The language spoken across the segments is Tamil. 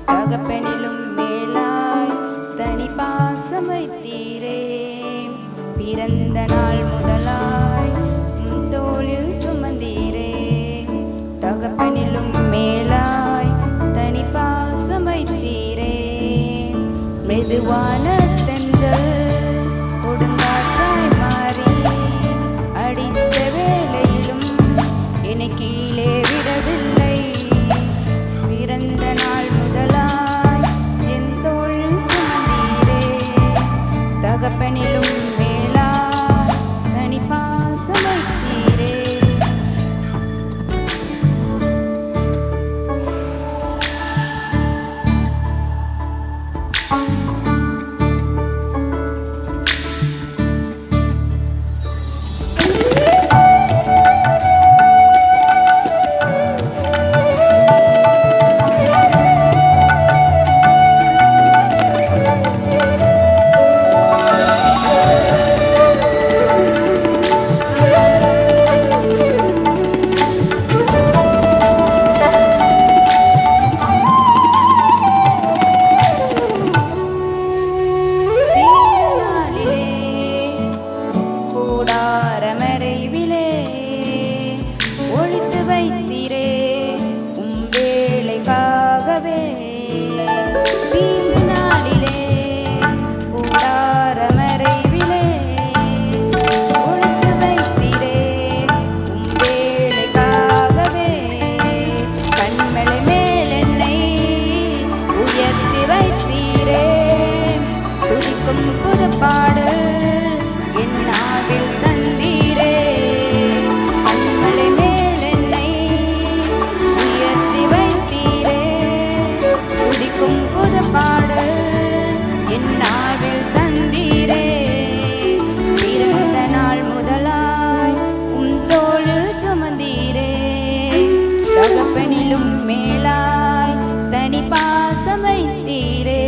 தகப்பனிலும் மேலாய் தனி பாசம் வைத்தீரே. பிறந்த நாள் முதலாய் தோளில் சுமந்தீரே. தகப்பனிலும் மேலாய் தனி பாசம் வைத்தீரே. மெதுவான தென்றல் கொடுங்காற்றாய் மாறி அடித்த வேளையிலும் என்னை கீழே விடவில்லை. பிறந்த நாள் முதலாய் என் தோளில் சுமந்தீரே. தகப்பனிலும் மேலாய் தனி பாசம் வைத்தீரே. தகப்பனிலும் மேலாய் தனி பாசம் வைத்தீரே.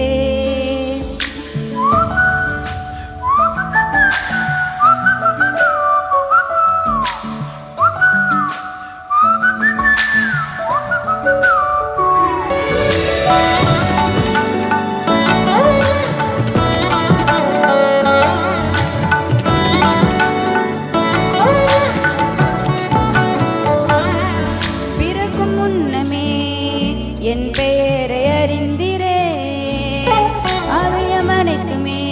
என் பெயரை அறிந்திரே. அவயம் அனைத்துமே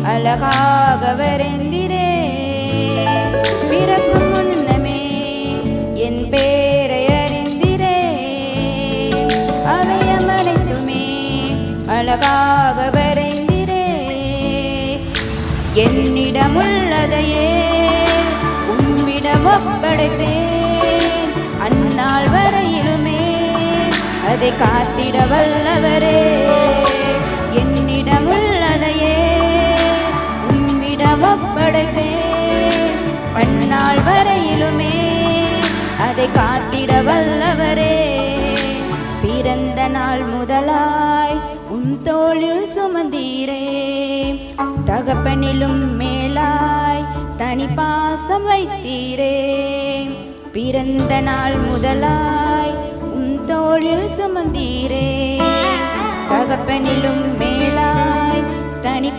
அழகாக வரைந்திரே. பிறக்கும் முன்னமே என் பெயரை அறிந்திரே. அவயம் அனைத்துமே அழகாக வரைந்திரே. என்னிடமுள்ளதையே உம்மிடம் ஒப்படைத்தேன். அந்நாள் வரையிலுமே அதை காத்திட வல்லவரே. என்னிடமுள்ளதையே உம்மிடம் ஒப்படைத்தேன். பன்னாள் வரையிலுமே அதை காத்திட வல்லவரே. பிறந்த நாள் முதலாய் உன் தோளில் சுமந்தீரே. தகப்பனிலும் மேலாய் தனி பாசம் வைத்தீரே. பிறந்த நாள் முதலாய் தோளில் சுமந்தீரே. தகப்பனிலும் மேலாய் தனி